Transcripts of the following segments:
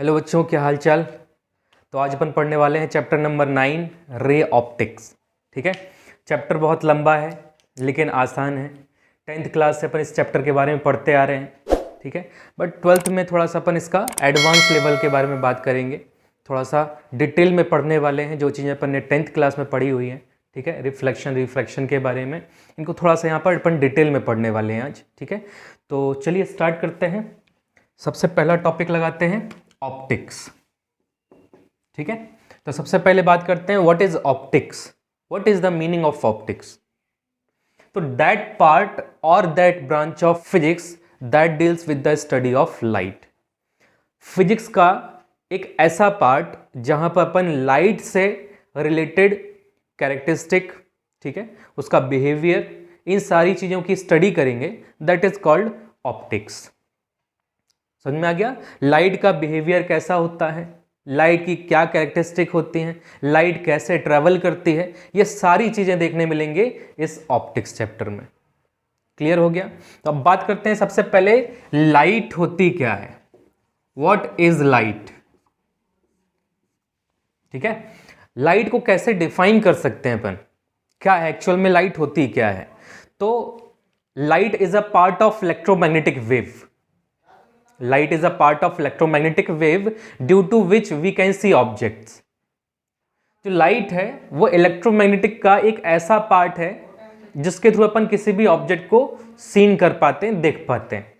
Hello बच्चों, क्या हाल चाल। तो आज अपन पढ़ने वाले हैं चैप्टर नंबर 9 रे ऑप्टिक्स। ठीक है, चैप्टर बहुत लंबा है लेकिन आसान है। 10th क्लास से अपन इस चैप्टर के बारे में पढ़ते आ रहे हैं। ठीक है, बट 12th में थोड़ा सा अपन इसका एडवांस लेवल के बारे में बात करेंगे। थोड़ा सा डिटेल में पढ़ने वाले हैं जो चीज़ें अपन ने 10th क्लास में पढ़ी हुई हैं। ठीक है, रिफ्लेक्शन के बारे में इनको थोड़ा सा यहाँ पर अपन डिटेल में पढ़ने वाले हैं आज। ठीक है, तो चलिए स्टार्ट करते हैं। सबसे पहला टॉपिक लगाते हैं ऑप्टिक्स। ठीक है, तो सबसे पहले बात करते हैं what is optics, what is the meaning of optics. तो दैट पार्ट और that branch of physics that deals with the study of light. Physics का एक ऐसा पार्ट जहां पर अपन लाइट से रिलेटेड कैरेक्टरिस्टिक, ठीक है, उसका बिहेवियर, इन सारी चीजों की स्टडी करेंगे, दैट इज कॉल्ड ऑप्टिक्स। समझ में आ गया? लाइट का बिहेवियर कैसा होता है, लाइट की क्या कैरेक्टरिस्टिक होती हैं, लाइट कैसे ट्रेवल करती है, ये सारी चीजें देखने मिलेंगे इस ऑप्टिक्स चैप्टर में। क्लियर हो गया? तो अब बात करते हैं सबसे पहले लाइट होती क्या है, व्हाट इज लाइट। ठीक है, लाइट को कैसे डिफाइन कर सकते हैं अपन, क्या एक्चुअल में लाइट होती क्या है। तो light is a part of electromagnetic wave. Light is a part of electromagnetic wave due to which we can see objects. जो लाइट है वो इलेक्ट्रोमैग्नेटिक का एक ऐसा पार्ट है जिसके थ्रू अपन किसी भी ऑब्जेक्ट को सीन कर पाते हैं, देख पाते हैं।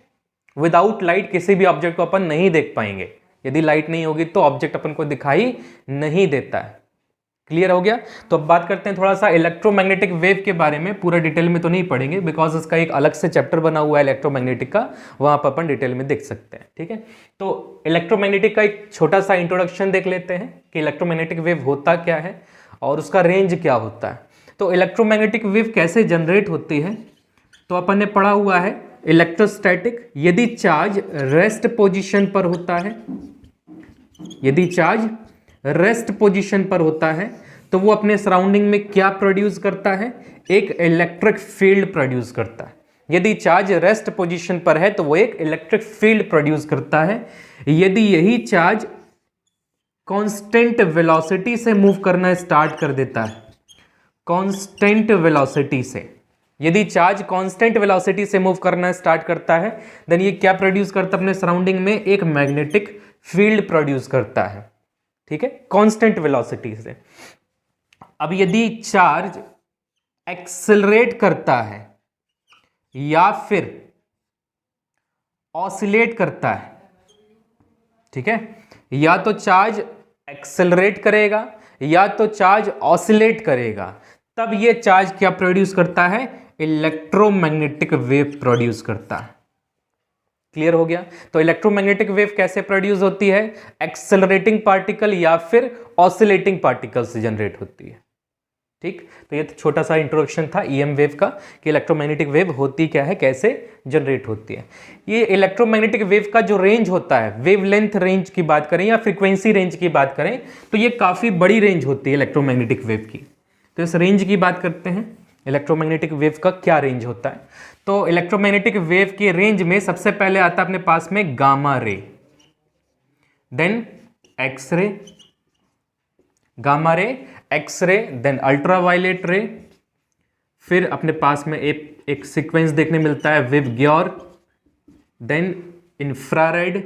विदाउट लाइट किसी भी ऑब्जेक्ट को अपन नहीं देख पाएंगे। यदि लाइट नहीं होगी तो ऑब्जेक्ट अपन को दिखाई नहीं देता है। क्लियर हो गया? तो अब बात करते हैं थोड़ा सा इलेक्ट्रोमैग्नेटिक वेव के बारे में। पूरा डिटेल में तो नहीं पढ़ेंगे बिकॉज इसका एक अलग से चैप्टर बना हुआ है इलेक्ट्रोमैग्नेटिक का, वहां पर अपन डिटेल में देख सकते हैं। ठीक है, तो इलेक्ट्रोमैग्नेटिक का एक छोटा सा इंट्रोडक्शन देख लेते हैं कि इलेक्ट्रोमैग्नेटिक वेव होता क्या है और उसका रेंज क्या होता है। तो इलेक्ट्रोमैग्नेटिक वेव कैसे जनरेट होती है, तो अपन ने पढ़ा हुआ है इलेक्ट्रोस्टैटिक। यदि चार्ज रेस्ट पोजिशन पर होता है, यदि चार्ज रेस्ट पोजीशन पर होता है तो वो अपने सराउंडिंग में क्या प्रोड्यूस करता है, एक इलेक्ट्रिक फील्ड प्रोड्यूस करता है। यदि चार्ज रेस्ट पोजीशन पर है तो वो एक इलेक्ट्रिक फील्ड प्रोड्यूस करता है। यदि यही चार्ज कांस्टेंट वेलोसिटी से मूव करना स्टार्ट कर देता है, कांस्टेंट वेलोसिटी से, यदि चार्ज कांस्टेंट वेलोसिटी से मूव करना स्टार्ट करता है देन ये क्या प्रोड्यूस करता है, अपने सराउंडिंग में एक मैग्नेटिक फील्ड प्रोड्यूस करता है। ठीक है, कांस्टेंट वेलोसिटी से। अब यदि चार्ज एक्सेलरेट करता है या फिर ऑसिलेट करता है, ठीक है, या तो चार्ज एक्सेलरेट करेगा या तो चार्ज ऑसिलेट करेगा, तब ये चार्ज क्या प्रोड्यूस करता है, इलेक्ट्रोमैग्नेटिक वेव प्रोड्यूस करता है। क्लियर हो गया? तो इलेक्ट्रोमैग्नेटिक वेव कैसे प्रोड्यूस होती है, एक्सेलरेटिंग पार्टिकल या फिर ऑसिलेटिंग पार्टिकल से जनरेट होती है। ठीक, तो ये छोटा सा इंट्रोडक्शन था ईएम वेव का कि इलेक्ट्रोमैग्नेटिक वेव होती क्या है, कैसे जनरेट होती है। ये इलेक्ट्रोमैग्नेटिक वेव का जो रेंज होता है, वेवलेंथ रेंज की बात करें या फ्रीक्वेंसी रेंज की बात करें तो ये काफी बड़ी रेंज होती है इलेक्ट्रोमैग्नेटिक वेव की। तो इस रेंज की बात करते हैं, इलेक्ट्रोमैग्नेटिक वेव का क्या रेंज होता है। तो इलेक्ट्रोमैग्नेटिक वेव के रेंज में सबसे पहले आता है अपने पास में gamma ray, then X ray, gamma ray, X ray, then ultraviolet ray, फिर अपने पास में एक सीक्वेंस देखने मिलता है विवग्योर, then infrared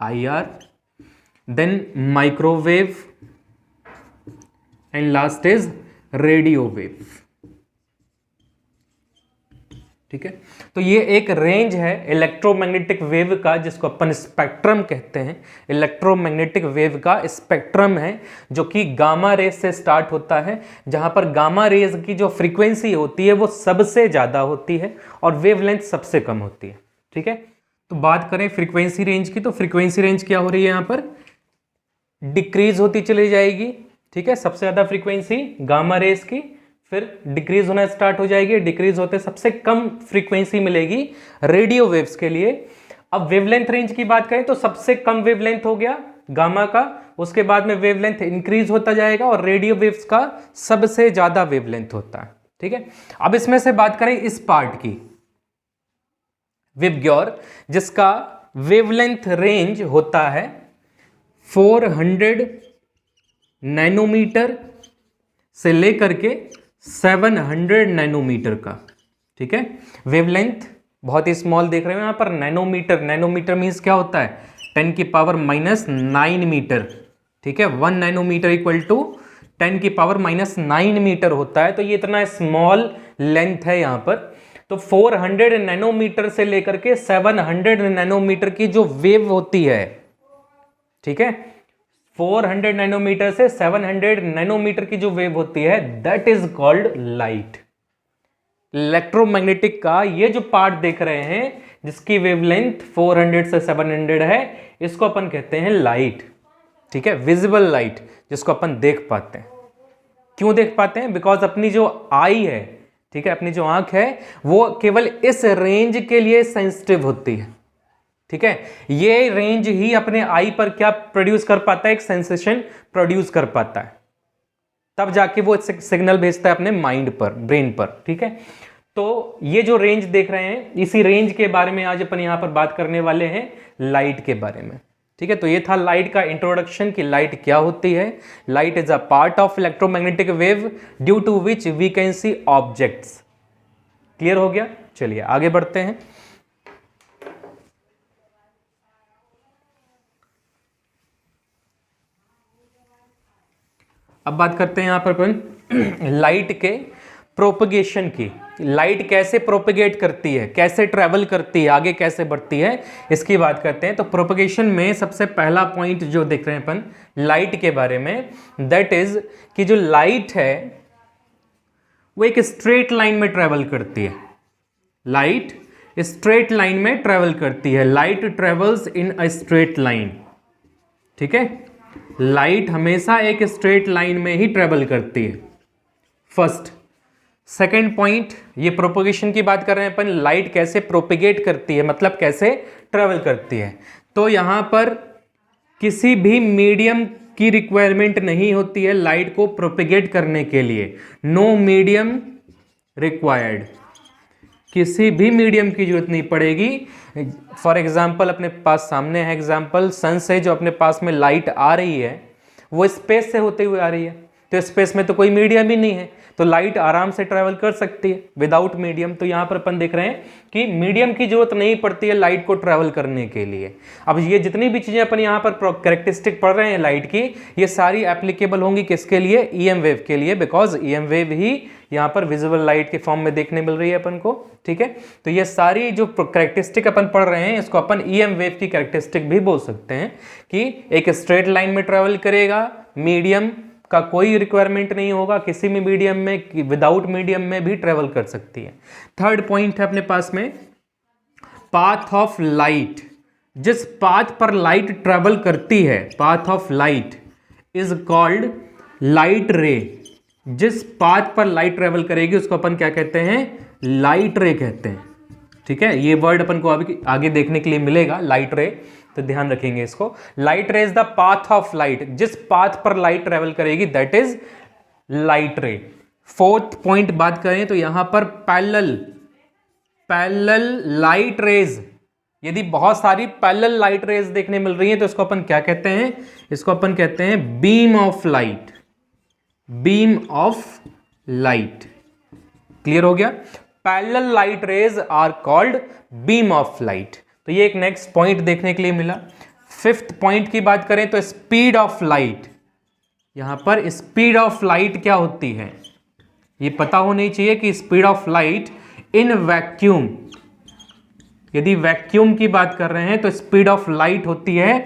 IR, then microwave and last is radio wave. ठीक है, तो ये एक रेंज है इलेक्ट्रोमैग्नेटिक वेव का जिसको अपन स्पेक्ट्रम कहते हैं। इलेक्ट्रोमैग्नेटिक वेव का स्पेक्ट्रम है जो कि गामा रेज से स्टार्ट होता है, जहां पर गामा रेज की जो फ्रीक्वेंसी होती है वो सबसे ज्यादा होती है और वेवलेंथ सबसे कम होती है। ठीक है, तो बात करें फ्रीक्वेंसी रेंज की, तो फ्रीक्वेंसी रेंज क्या हो रही है, यहां पर डिक्रीज होती चली जाएगी। ठीक है, सबसे ज्यादा फ्रीक्वेंसी गामा रेज की, फिर डिक्रीज होना स्टार्ट हो जाएगी, डिक्रीज होते सबसे कम फ्रीक्वेंसी मिलेगी रेडियो वेव्स के लिए। अब वेवलेंथ रेंज की बात करें तो सबसे कम वेवलेंथ हो गया गामा का, उसके बाद में वेवलेंथ इंक्रीज होता जाएगा और रेडियो वेव्स का सबसे ज्यादा वेवलेंथ होता है। ठीक है, अब इसमें से बात करें इस पार्ट की, विबग्योर, जिसका वेवलेंथ रेंज होता है 400 नैनोमीटर से लेकर के 700 नैनोमीटर का, ठीक है। वेवलेंथ बहुत ही स्मॉल देख रहे हो यहाँ पर, नैनोमीटर, नैनोमीटर मीन्स क्या होता है 10⁻⁹ मीटर, ठीक है। 1 नैनोमीटर इक्वल टू 10⁻⁹ मीटर होता है। तो ये इतना स्मॉल लेंथ है यहाँ पर। तो 400 नैनोमीटर से लेकर के 700 नैनोमीटर की जो वेव होती है, ठीक है, 400 नैनोमीटर से 700 नैनोमीटर की जो वेव होती है, that is called light. Electromagnetic का ये जो पार्ट देख रहे हैं जिसकी वेवलेंथ 400 से 700 है, इसको अपन कहते हैं लाइट, ठीक है। विजिबल लाइट जिसको अपन देख पाते हैं। क्यों देख पाते हैं? बिकॉज अपनी जो आई है, ठीक है, अपनी जो आंख है वो केवल इस रेंज के लिए सेंसिटिव होती है, ठीक है। ये रेंज ही अपने आई पर क्या प्रोड्यूस कर पाता है, एक सेंसेशन प्रोड्यूस कर पाता है, तब जाके वो सिग्नल भेजता है अपने माइंड पर, ब्रेन पर, ठीक है। तो ये जो रेंज देख रहे हैं, इसी रेंज के बारे में आज अपन यहां पर बात करने वाले हैं, लाइट के बारे में, ठीक है। तो ये था लाइट का इंट्रोडक्शन कि लाइट क्या होती है। Light is a part of electromagnetic wave due to which we can see objects. Clear हो गया? चलिए आगे बढ़ते हैं। अब बात करते हैं यहां पर अपन लाइट के प्रोपगेशन की। लाइट कैसे प्रोपगेट करती है, कैसे ट्रेवल करती है, आगे कैसे बढ़ती है, इसकी बात करते हैं। तो प्रोपगेशन में सबसे पहला पॉइंट जो देख रहे हैं अपन लाइट के बारे में, दैट इज कि जो लाइट है वो एक स्ट्रेट लाइन में ट्रेवल करती है। लाइट स्ट्रेट लाइन में ट्रेवल करती है। Light travels in a straight line, ठीक है। लाइट हमेशा एक स्ट्रेट लाइन में ही ट्रेवल करती है, फर्स्ट। सेकेंड पॉइंट, ये प्रोपगेशन की बात कर रहे हैं अपन, लाइट कैसे प्रोपेगेट करती है, मतलब कैसे ट्रेवल करती है। तो यहां पर किसी भी मीडियम की रिक्वायरमेंट नहीं होती है लाइट को प्रोपेगेट करने के लिए। नो मीडियम रिक्वायर्ड, किसी भी मीडियम की जरूरत नहीं पड़ेगी। फॉर एग्जाम्पल अपने पास सामने है एग्जाम्पल, सन से जो अपने पास में लाइट आ रही है वो स्पेस से होते हुए आ रही है, तो स्पेस में तो कोई मीडियम ही नहीं है, तो लाइट आराम से ट्रैवल कर सकती है विदाउट मीडियम। तो यहां पर अपन देख रहे हैं कि मीडियम की जरूरत नहीं पड़ती है लाइट को ट्रैवल करने के लिए। अब ये जितनी भी चीजें अपन यहां पर कैरेक्टरिस्टिक पढ़ रहे हैं लाइट की, ये सारी एप्लीकेबल होंगी किसके लिए? ईएम वेव के लिए, बिकॉज ईएम वेव ही यहां पर विजिबल लाइट के फॉर्म में देखने मिल रही है अपन को, ठीक है। तो ये सारी जो कैरेक्टरिस्टिक अपन पढ़ रहे हैं इसको अपन ईएम वेव की कैरेक्टरिस्टिक भी बोल सकते हैं कि एक स्ट्रेट लाइन में ट्रैवल करेगा, मीडियम का कोई रिक्वायरमेंट नहीं होगा, किसी भी मीडियम में, विदाउट मीडियम में भी ट्रेवल कर सकती है। थर्ड पॉइंट है अपने पास में पाथ ऑफ लाइट। जिस पाथ पर लाइट ट्रेवल करती है, path of light is called light रे। जिस पाथ पर लाइट ट्रेवल करेगी उसको अपन क्या कहते हैं? लाइट रे कहते हैं, ठीक है। ये वर्ड अपन को अभी आगे देखने के लिए मिलेगा, लाइट रे, तो ध्यान रखेंगे इसको। लाइट रे is the path of light, जिस पाथ पर लाइट ट्रेवल करेगी दैट इज लाइट रे। फोर्थ पॉइंट बात करें तो यहां पर पैरेलल लाइट रेज, यदि बहुत सारी पैरेलल लाइट रेज देखने मिल रही है तो इसको अपन क्या कहते हैं? इसको अपन कहते हैं beam of light, beam of light. Clear हो गया? Parallel light rays are called beam of light. तो ये एक नेक्स्ट पॉइंट देखने के लिए मिला। फिफ्थ पॉइंट की बात करें तो स्पीड ऑफ लाइट। यहां पर स्पीड ऑफ लाइट क्या होती है ये पता होनी चाहिए कि speed of light in vacuum, यदि वैक्यूम की बात कर रहे हैं तो स्पीड ऑफ लाइट होती है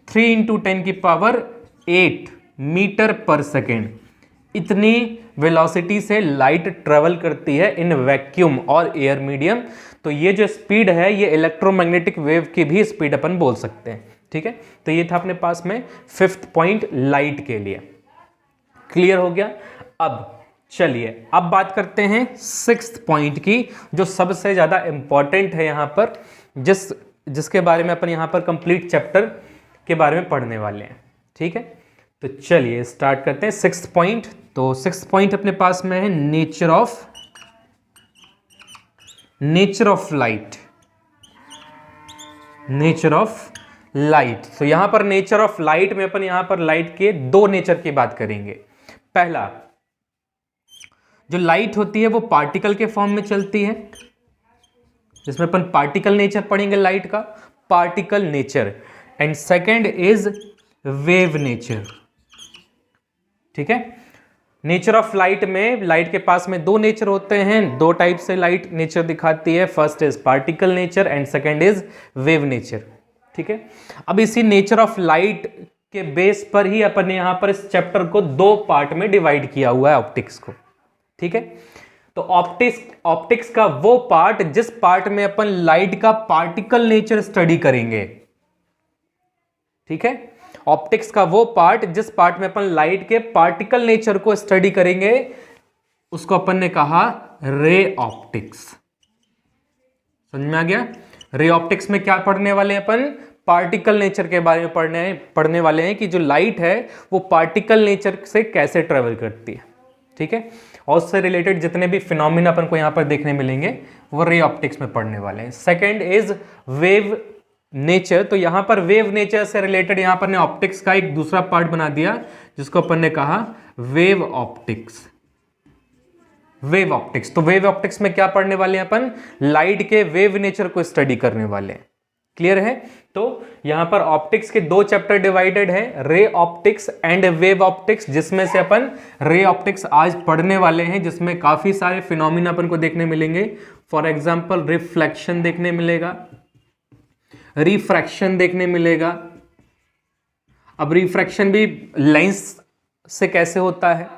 3 × 10⁸ मीटर पर सेकेंड। इतनी वेलोसिटी से लाइट ट्रेवल करती है इन वैक्यूम और एयर मीडियम। तो ये जो स्पीड है ये इलेक्ट्रोमैग्नेटिक वेव की भी स्पीड अपन बोल सकते हैं, ठीक है। तो ये था अपने पास में फिफ्थ पॉइंट लाइट के लिए। क्लियर हो गया? अब चलिए अब बात करते हैं सिक्स्थ पॉइंट की, जो सबसे ज्यादा इंपॉर्टेंट है यहां पर, जिसके बारे में अपन यहां पर कंप्लीट चैप्टर के बारे में पढ़ने वाले हैं, ठीक है। तो चलिए स्टार्ट करते हैं सिक्स्थ पॉइंट। तो सिक्स्थ पॉइंट अपने पास में है nature of light. Nature of light. तो यहां पर नेचर ऑफ लाइट में अपन यहां पर लाइट के दो नेचर की बात करेंगे। पहला, जो लाइट होती है वो पार्टिकल के फॉर्म में चलती है, जिसमें अपन पार्टिकल नेचर पढ़ेंगे लाइट का, particle nature. And second is wave nature. ठीक है, नेचर ऑफ लाइट में लाइट के पास में दो नेचर होते हैं, दो टाइप से लाइट नेचर दिखाती है। First is particle nature and second is wave nature. ठीक है, अब इसी नेचर ऑफ लाइट के बेस पर ही अपन ने यहां पर इस चैप्टर को दो पार्ट में डिवाइड किया हुआ है, ऑप्टिक्स को। ठीक है, तो ऑप्टिक्स का वो पार्ट जिस पार्ट में अपन लाइट का पार्टिकल नेचर स्टडी करेंगे। ठीक है, ऑप्टिक्स का वो पार्ट जिस पार्ट में अपन लाइट के पार्टिकल नेचर को स्टडी करेंगे उसको अपन ने कहा रे ऑप्टिक्स। समझ में आ गया? रे ऑप्टिक्स में क्या पढ़ने वाले हैं अपन? पार्टिकल नेचर के बारे में पढ़ने वाले हैं कि जो लाइट है वो पार्टिकल नेचर से कैसे ट्रेवल करती है। ठीक है, और उससे रिलेटेड जितने भी फिनोमिना अपन को यहां पर देखने मिलेंगे वो रे ऑप्टिक्स में पढ़ने वाले हैं। Second is wave nature. तो यहां पर वेव नेचर से रिलेटेड यहां पर ने ऑप्टिक्स का एक दूसरा पार्ट बना दिया जिसको अपन ने कहा वेव ऑप्टिक्स। वेव ऑप्टिक्स, तो वेव ऑप्टिक्स में क्या पढ़ने वाले हैं अपन? लाइट के वेव नेचर को स्टडी करने वाले हैं। क्लियर है? तो यहां पर ऑप्टिक्स के दो चैप्टर डिवाइडेड है, ray optics and wave optics, जिसमें से अपन रे ऑप्टिक्स आज पढ़ने वाले हैं, जिसमें काफी सारे फिनोमिना अपन को देखने मिलेंगे। फॉर एग्जांपल रिफ्लेक्शन देखने मिलेगा, रिफ्रैक्शन देखने मिलेगा। अब रिफ्रैक्शन भी लेंस से कैसे होता है,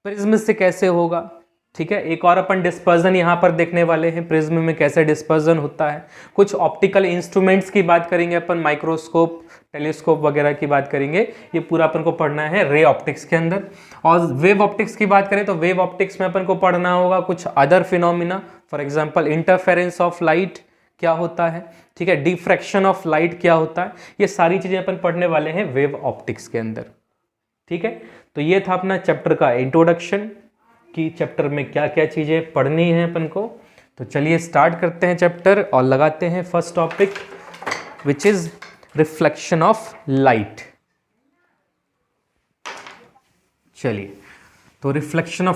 प्रिज्म से कैसे होगा। ठीक है, एक और अपन डिस्पर्जन यहां पर देखने वाले हैं, प्रिज्म में कैसे डिस्पर्जन होता है। कुछ ऑप्टिकल इंस्ट्रूमेंट्स की बात करेंगे अपन, माइक्रोस्कोप, टेलीस्कोप वगैरह की बात करेंगे। ये पूरा अपन को पढ़ना है रे ऑप्टिक्स के अंदर। और वेव ऑप्टिक्स की बात करें तो वेव ऑप्टिक्स में अपन को पढ़ना होगा कुछ other phenomena. For example interference of light क्या होता है, ठीक है, डिफ्रैक्शन ऑफ लाइट क्या होता है, ये सारी चीजें अपन पढ़ने वाले हैं वेव ऑप्टिक्स के अंदर। ठीक है, तो ये था अपना चैप्टर का इंट्रोडक्शन कि चैप्टर में क्या क्या चीजें पढ़नी है अपन को। तो चलिए स्टार्ट करते हैं चैप्टर और लगाते हैं first topic which is reflection of light. चलिए, तो रिफ्लेक्शन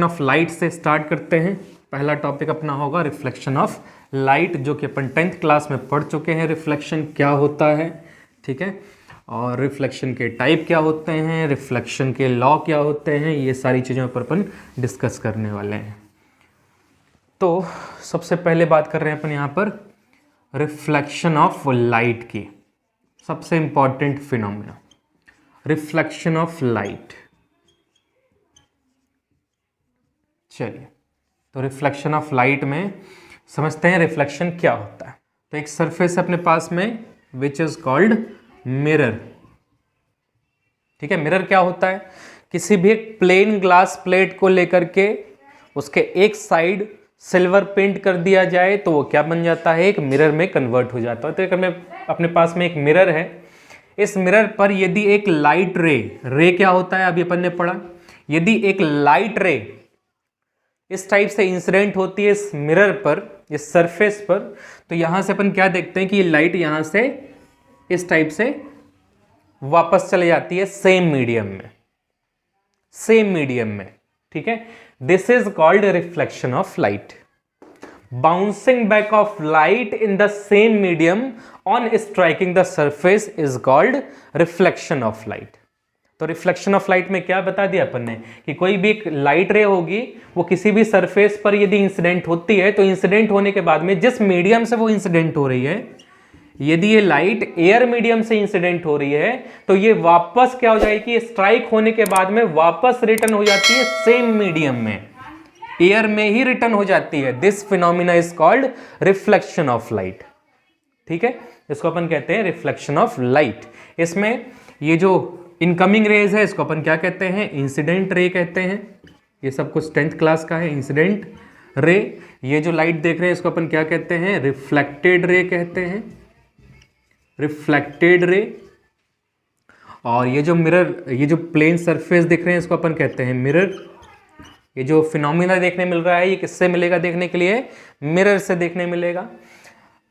ऑफ लाइट से स्टार्ट करते हैं। पहला टॉपिक अपना होगा रिफ्लेक्शन ऑफ लाइट, जो कि अपन 10th क्लास में पढ़ चुके हैं। रिफ्लेक्शन क्या होता है, ठीक है, और रिफ्लेक्शन के टाइप क्या होते हैं, रिफ्लेक्शन के लॉ क्या होते हैं, ये सारी चीज़ों पर अपन डिस्कस करने वाले हैं। तो सबसे पहले बात कर रहे हैं अपन यहाँ पर रिफ्लेक्शन ऑफ लाइट की, सबसे important phenomena reflection of light. चलिए, तो रिफ्लेक्शन ऑफ लाइट में समझते हैं रिफ्लेक्शन क्या होता है। तो एक सरफेस है अपने पास में विच इज कॉल्ड मिरर। ठीक है, मिरर क्या होता है? किसी भी एक प्लेन ग्लास प्लेट को लेकर के उसके एक साइड सिल्वर पेंट कर दिया जाए तो वो क्या बन जाता है? एक मिरर में कन्वर्ट हो जाता है। तो एक अपने पास में एक मिरर है, इस मिरर पर यदि एक लाइट रे क्या होता है अभी अपन ने पढ़ा, यदि एक लाइट रे इस टाइप से इंसिडेंट होती है इस मिरर पर, इस सरफेस पर, तो यहां से अपन क्या देखते हैं कि ये लाइट यहां से इस टाइप से वापस चले जाती है सेम मीडियम में। ठीक है, this is called reflection of light. Bouncing back of light in the same medium on striking the surface is called reflection of light. तो रिफ्लेक्शन ऑफ लाइट में क्या बता दिया अपन ने कि कोई भी एक लाइट रे होगी, वो किसी भी सरफेस पर यदि इंसिडेंट होती है तो इंसिडेंट होने के बाद में जिस मीडियम से वो इंसिडेंट हो रही है, यदि ये लाइट एयर मीडियम से इंसिडेंट हो रही है तो ये वापस क्या हो जाएगी? स्ट्राइक होने के बाद में वापस रिटर्न हो जाती है सेम मीडियम में, एयर में ही रिटर्न हो जाती है। This phenomena is called reflection of light. ठीक है, इसको अपन कहते हैं रिफ्लेक्शन ऑफ लाइट। इसमें ये जो इनकमिंग रेज है इसको अपन क्या कहते हैं? इंसिडेंट रे कहते हैं। ये सब कुछ 10th क्लास का है, इंसिडेंट रे। ये जो लाइट देख रहे हैं इसको अपन क्या कहते हैं? रिफ्लेक्टेड रे कहते हैं, रिफ्लेक्टेड रे। और ये जो मिरर, ये जो प्लेन सरफेस दिख रहे हैं इसको अपन कहते हैं मिरर। ये जो फिनोमिना देखने मिल रहा है ये किससे मिलेगा देखने के लिए? मिरर से देखने मिलेगा।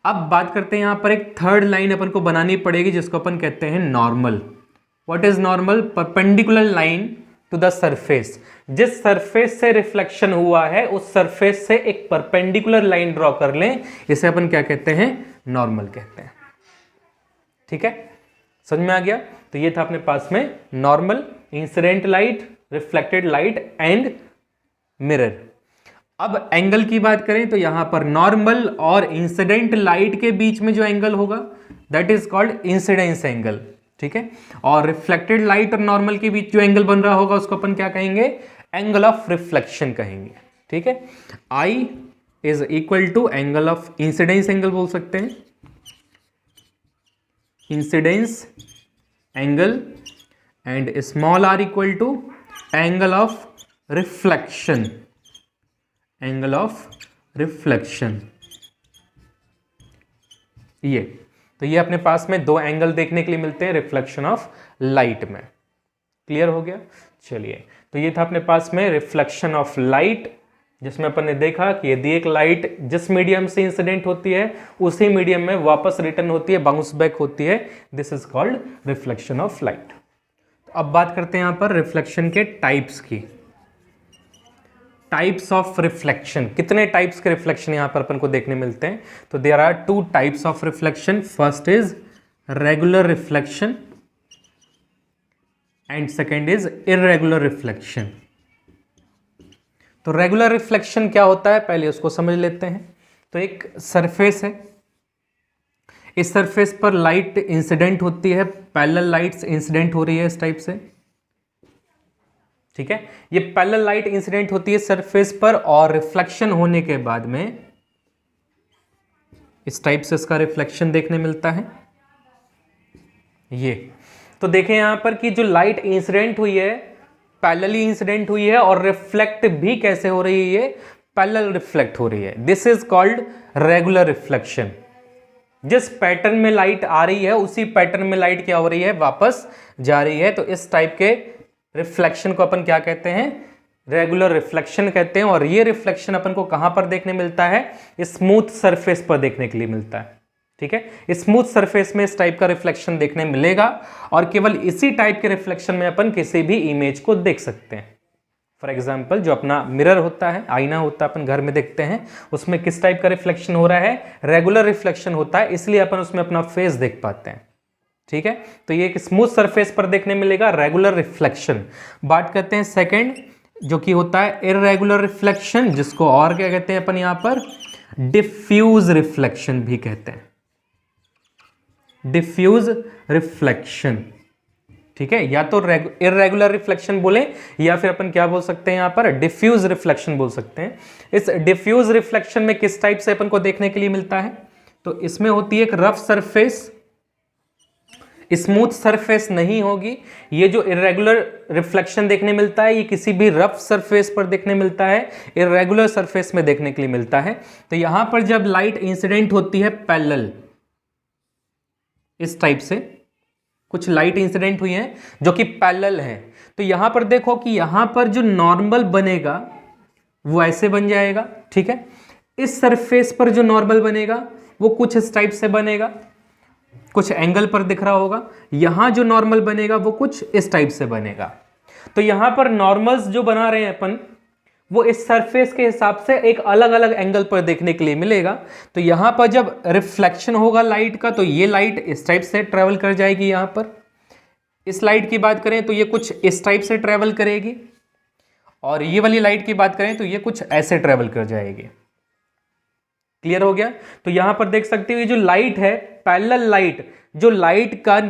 अब बात करते हैं यहां पर एक थर्ड लाइन अपन को बनानी पड़ेगी जिसको अपन कहते हैं normal. What is normal? Perpendicular line to the surface. जिस सरफेस से रिफ्लेक्शन हुआ है उस सरफेस से एक परपेंडिकुलर लाइन ड्रॉ कर लें, इसे अपन क्या कहते हैं? नॉर्मल कहते हैं। ठीक है, समझ में आ गया? तो ये था अपने पास में normal, incident light, reflected light and mirror. अब एंगल की बात करें तो यहां पर नॉर्मल और इंसिडेंट लाइट के बीच में जो एंगल होगा that is called incidence angle. ठीक है, और रिफ्लेक्टेड लाइट और नॉर्मल के बीच जो एंगल बन रहा होगा उसको अपन क्या कहेंगे? एंगल ऑफ रिफ्लेक्शन कहेंगे। ठीक है, I is equal to angle of incidence angle बोल सकते हैं, incidence angle, and small R equal to angle of reflection, angle of reflection. ये तो ये अपने पास में दो एंगल देखने के लिए मिलते हैं रिफ्लेक्शन ऑफ लाइट में। क्लियर हो गया? चलिए, तो ये था अपने पास में रिफ्लेक्शन ऑफ लाइट, जिसमें अपन ने देखा कि यदि एक लाइट जिस मीडियम से इंसिडेंट होती है उसी मीडियम में वापस रिटर्न होती है, बाउंस बैक होती है, this is called reflection of light. अब बात करते हैं यहां पर रिफ्लेक्शन के टाइप्स की। टाइप्स ऑफ रिफ्लेक्शन, कितने टाइप्स के रिफ्लेक्शन यहां पर अपन को देखने मिलते हैं? तो there are two types of reflection. First is regular reflection and second is irregular reflection. तो रेगुलर रिफ्लेक्शन क्या होता है पहले उसको समझ लेते हैं। तो एक सरफेस है, इस सरफेस पर लाइट इंसिडेंट होती है, पैरेलल लाइट्स इंसिडेंट हो रही है इस टाइप से। ठीक है, ये पैरेलल लाइट इंसिडेंट होती है सरफेस पर और रिफ्लेक्शन होने के बाद में इस टाइप से इसका रिफ्लेक्शन देखने मिलता है। ये तो देखें यहां पर कि जो लाइट इंसिडेंट हुई है पैरेलली इंसिडेंट हुई है और रिफ्लेक्ट भी कैसे हो रही है? ये पैरेलल रिफ्लेक्ट हो रही है। This is called regular reflection. जिस पैटर्न में लाइट आ रही है उसी पैटर्न में लाइट क्या हो रही है? वापस जा रही है। तो इस टाइप के रिफ्लेक्शन को अपन क्या कहते हैं? रेगुलर रिफ्लेक्शन कहते हैं। और ये रिफ्लेक्शन अपन को कहां पर देखने मिलता है? स्मूथ सरफेस पर देखने के लिए मिलता है। ठीक है, स्मूथ सरफेस में इस टाइप का रिफ्लेक्शन देखने मिलेगा और केवल इसी टाइप के रिफ्लेक्शन में अपन किसी भी इमेज को देख सकते हैं। फॉर एग्जाम्पल जो अपना मिरर होता है, आईना होता है, अपन घर में देखते हैं, उसमें किस टाइप का रिफ्लेक्शन हो रहा है? रेगुलर रिफ्लेक्शन होता है, इसलिए अपन उसमें अपना फेस देख पाते हैं। ठीक है, तो ये एक स्मूथ सरफेस पर देखने मिलेगा रेगुलर रिफ्लेक्शन। बात करते हैं सेकंड जो कि होता है इररेगुलर रिफ्लेक्शन, जिसको और क्या कहते हैं अपन यहां पर? डिफ्यूज रिफ्लेक्शन भी कहते हैं, डिफ्यूज रिफ्लेक्शन। ठीक है, या तो इररेगुलर रिफ्लेक्शन बोले या फिर अपन क्या बोल सकते हैं यहां पर? डिफ्यूज रिफ्लेक्शन बोल सकते हैं। इस डिफ्यूज रिफ्लेक्शन में किस टाइप से अपन को देखने के लिए मिलता है? तो इसमें होती है एक रफ सरफेस, स्मूथ सरफेस नहीं होगी। ये जो इररेगुलर रिफ्लेक्शन देखने मिलता है ये किसी भी रफ सरफेस पर देखने मिलता है, इररेगुलर सरफेस में देखने के लिए मिलता है। तो यहां पर जब लाइट इंसिडेंट होती है पैरेलल, इस टाइप से कुछ लाइट इंसिडेंट हुई है जो कि पैरेलल है, तो यहां पर देखो कि यहां पर जो नॉर्मल बनेगा वो ऐसे बन जाएगा। ठीक है, इस सरफेस पर जो नॉर्मल बनेगा वो कुछ इस टाइप से बनेगा, कुछ एंगल पर दिख रहा होगा। यहां जो नॉर्मल बनेगा वो कुछ इस टाइप से बनेगा। तो यहां पर नॉर्मल्स जो बना रहे हैं अपन वो इस सरफेस के हिसाब से एक अलग अलग एंगल पर देखने के लिए मिलेगा। तो यहां पर जब रिफ्लेक्शन होगा लाइट का तो ये लाइट इस टाइप से ट्रेवल कर जाएगी। यहां पर इस लाइट की बात करें तो ये कुछ इस टाइप से ट्रेवल करेगी, और ये वाली लाइट की बात करें तो ये कुछ ऐसे ट्रेवल कर जाएगी। क्लियर हो गया? तो यहां पर देख सकते हो ये जो लाइट है पैरेलल लाइट, जो लाइट का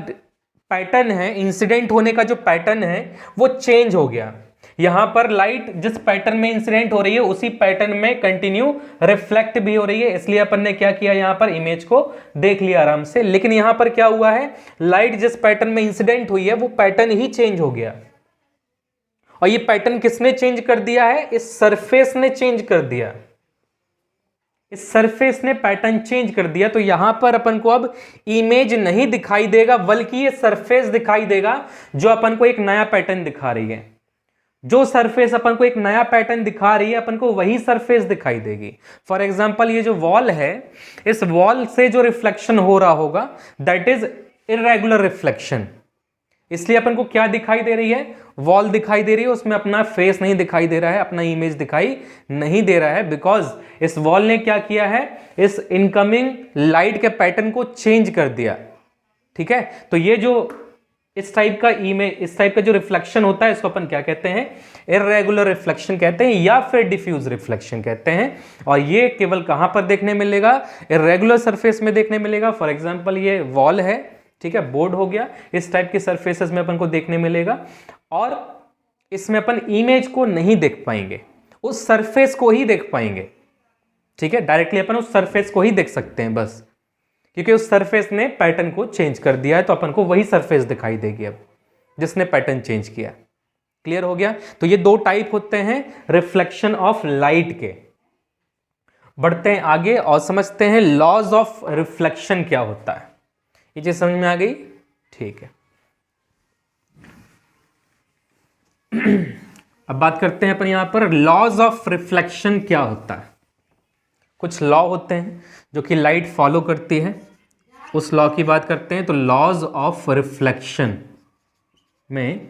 पैटर्न है, इंसिडेंट होने का जो पैटर्न है वो चेंज हो गया। यहां पर लाइट जिस पैटर्न में इंसिडेंट हो रही है उसी पैटर्न में कंटिन्यू रिफ्लेक्ट भी हो रही है, इसलिए अपन ने क्या किया यहां पर इमेज को देख लिया आराम से। लेकिन यहां पर क्या हुआ है, लाइट जिस पैटर्न में इंसिडेंट हुई है वो पैटर्न ही चेंज हो गया। और ये पैटर्न किसने चेंज कर दिया है? इस सरफेस ने चेंज कर दिया, इस सरफेस ने पैटर्न चेंज कर दिया। तो यहां पर अपन को अब इमेज नहीं दिखाई देगा बल्कि ये सरफेस दिखाई देगा जो अपन को एक नया पैटर्न दिखा रही है। जो सरफेस अपन को एक नया पैटर्न दिखा रही है अपन को वही सरफेस दिखाई देगी। फॉर एग्जांपल ये जो वॉल है, इस वॉल से जो रिफ्लेक्शन हो रहा होगा दैट इज इरेगुलर रिफ्लेक्शन। इसलिए अपन को क्या दिखाई दे रही है, वॉल दिखाई दे रही है, उसमें अपना फेस नहीं दिखाई दे रहा है, अपना इमेज दिखाई नहीं दे रहा है, बिकॉज इस वॉल ने क्या किया है, इस इनकमिंग लाइट के पैटर्न को चेंज कर दिया। ठीक है, तो ये जो इस टाइप का इमेज, इस टाइप का जो रिफ्लेक्शन होता है इसको अपन क्या कहते हैं, इरेगुलर रिफ्लेक्शन कहते हैं या फिर डिफ्यूज रिफ्लेक्शन कहते हैं। और ये केवल कहां पर देखने मिलेगा, इरेगुलर सरफेस में देखने मिलेगा। फॉर एग्जांपल ये वॉल है, ठीक है, बोर्ड हो गया, इस टाइप के सरफेसेस में अपन को देखने मिलेगा और इसमें अपन इमेज को नहीं देख पाएंगे, उस सरफेस को ही देख पाएंगे। ठीक है, डायरेक्टली अपन उस सरफेस को ही देख सकते हैं बस, क्योंकि उस सरफेस ने पैटर्न को चेंज कर दिया है, तो अपन को वही सरफेस दिखाई देगी अब जिसने पैटर्न चेंज किया। क्लियर हो गया। तो ये दो टाइप होते हैं रिफ्लेक्शन ऑफ लाइट के। बढ़ते हैं आगे और समझते हैं लॉज ऑफ रिफ्लेक्शन क्या होता है। ये चीज समझ में आ गई, ठीक है। अब बात करते हैं अपन यहां पर लॉज ऑफ रिफ्लेक्शन क्या होता है। कुछ लॉ होते हैं जो कि लाइट फॉलो करती है, उस लॉ की बात करते हैं। तो लॉज ऑफ रिफ्लेक्शन में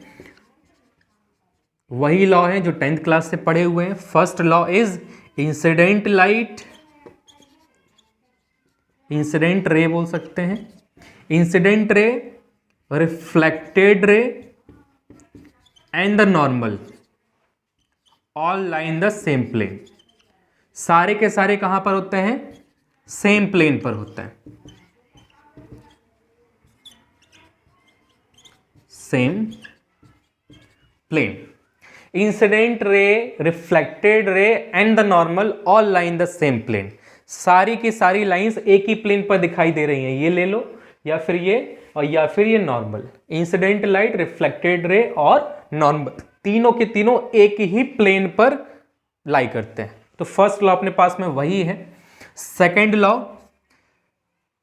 वही लॉ है जो 10th क्लास से पढ़े हुए हैं। First law is incident light, incident ray बोल सकते हैं, incident ray, reflected ray and the normal all lie in the same plane. सारे के सारे कहां पर होते हैं, सेम प्लेन पर होते हैं, same plane. Incident ray, reflected ray and the normal all lie in the same plane. सारी की सारी लाइंस एक ही प्लेन पर दिखाई दे रही हैं, ये ले लो या फिर ये और या फिर ये normal. Incident light, reflected ray और नॉर्मल, तीनों के तीनों एक ही प्लेन पर लाई करते हैं। तो फर्स्ट लॉ अपने पास में वही है। सेकेंड लॉ,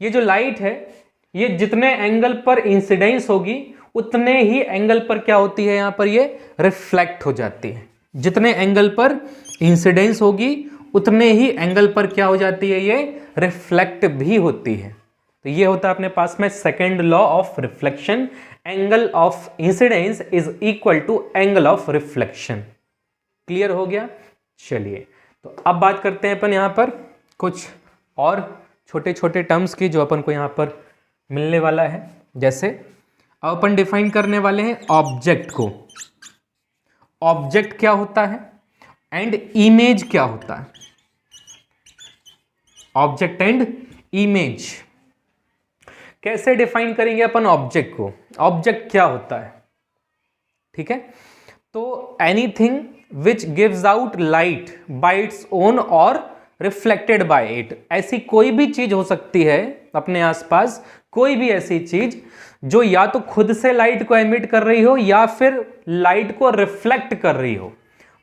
ये जो लाइट है ये जितने एंगल पर इंसिडेंस होगी उतने ही एंगल पर क्या होती है, यहां पर ये रिफ्लेक्ट हो जाती है। जितने एंगल पर इंसिडेंस होगी उतने ही एंगल पर क्या हो जाती है, ये रिफ्लेक्ट भी होती है। तो ये होता है अपने पास में second law of reflection, angle of incidence is equal to angle of reflection. Clear हो गया। चलिए, तो अब बात करते हैं अपन यहां पर कुछ और छोटे छोटे टर्म्स की जो अपन को यहां पर मिलने वाला है। जैसे अब अपन डिफाइन करने वाले हैं ऑब्जेक्ट को। ऑब्जेक्ट क्या होता है एंड इमेज क्या होता है। ऑब्जेक्ट एंड इमेज कैसे डिफाइन करेंगे अपन ऑब्जेक्ट को। ऑब्जेक्ट क्या होता है, ठीक है। तो anything which gives out light by its own और रिफ्लेक्टेड बाय इट। ऐसी कोई भी चीज हो सकती है अपने आसपास, कोई भी ऐसी चीज जो या तो खुद से लाइट को एमिट कर रही हो या फिर लाइट को रिफ्लेक्ट कर रही हो।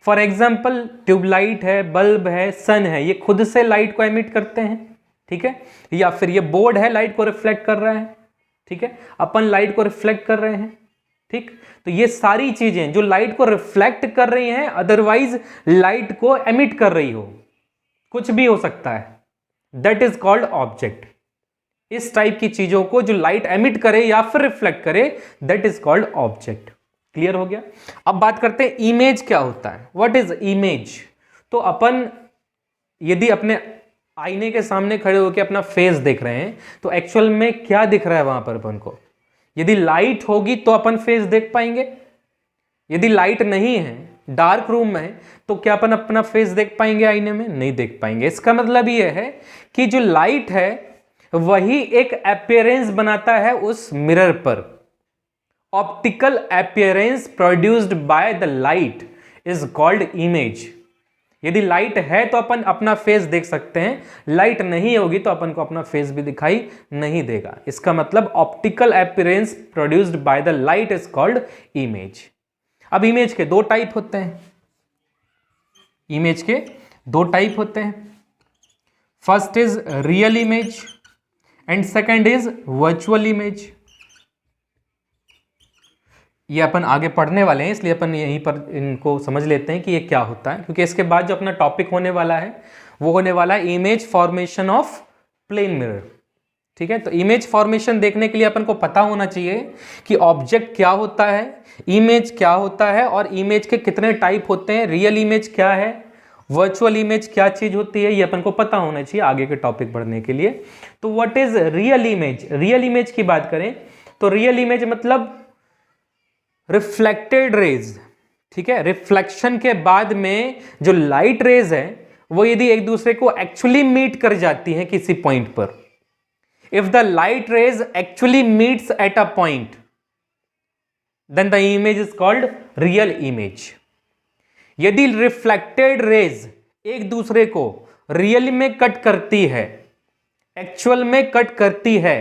फॉर एग्जाम्पल ट्यूबलाइट है, बल्ब है, सन है, ये खुद से लाइट को एमिट करते हैं, ठीक है। या फिर ये बोर्ड है, लाइट को रिफ्लेक्ट कर रहा है, ठीक है, अपन लाइट को रिफ्लेक्ट कर रहे हैं, ठीक। तो ये सारी चीजें जो लाइट को रिफ्लेक्ट कर रही हैं, अदरवाइज लाइट को एमिट कर रही हो, कुछ भी हो सकता है, दैट इज कॉल्ड ऑब्जेक्ट। इस टाइप की चीजों को जो लाइट एमिट करे या फिर रिफ्लेक्ट करे, that is called object. Clear हो गया। अब बात करते हैं इमेज क्या होता है। What is image. तो अपन यदि अपने आईने के सामने खड़े होकर अपना फेस देख रहे हैं तो एक्चुअल में क्या दिख रहा है वहां पर अपन को। यदि लाइट होगी तो अपन फेस देख पाएंगे, यदि लाइट नहीं है, डार्क रूम में है, तो क्या अपन अपना फेस देख पाएंगे आईने में, नहीं देख पाएंगे। इसका मतलब यह है कि जो लाइट है वही एक अपीयरेंस बनाता है उस मिरर पर। Optical appearance produced by the light is called image. यदि लाइट है तो अपन अपना फेस देख सकते हैं, लाइट नहीं होगी तो अपन को अपना फेस भी दिखाई नहीं देगा। इसका मतलब optical appearance produced by the light is called image. अब इमेज के दो टाइप होते हैं, इमेज के दो टाइप होते हैं। First is real image and second is virtual image. ये अपन आगे पढ़ने वाले हैं, इसलिए अपन यहीं पर इनको समझ लेते हैं कि ये क्या होता है, क्योंकि इसके बाद जो अपना टॉपिक होने वाला है वो होने वाला है image formation of plane mirror. ठीक है, तो इमेज फॉर्मेशन देखने के लिए अपन को पता होना चाहिए कि ऑब्जेक्ट क्या होता है, इमेज क्या होता है, और इमेज के कितने टाइप होते हैं, रियल इमेज क्या है, वर्चुअल इमेज क्या चीज होती है, ये अपन को पता होना चाहिए आगे के टॉपिक पढ़ने के लिए। तो what is real image? Real image की बात करें तो रियल इमेज मतलब रिफ्लेक्टेड रेज। ठीक है, रिफ्लेक्शन के बाद में जो लाइट रेज है वो यदि एक दूसरे को एक्चुअली मीट कर जाती हैं किसी पॉइंट पर, if the light rays actually meets at a point, then the image is called real image. यदि रिफ्लेक्टेड रेज एक दूसरे को रियल में कट करती है, एक्चुअल में कट करती है,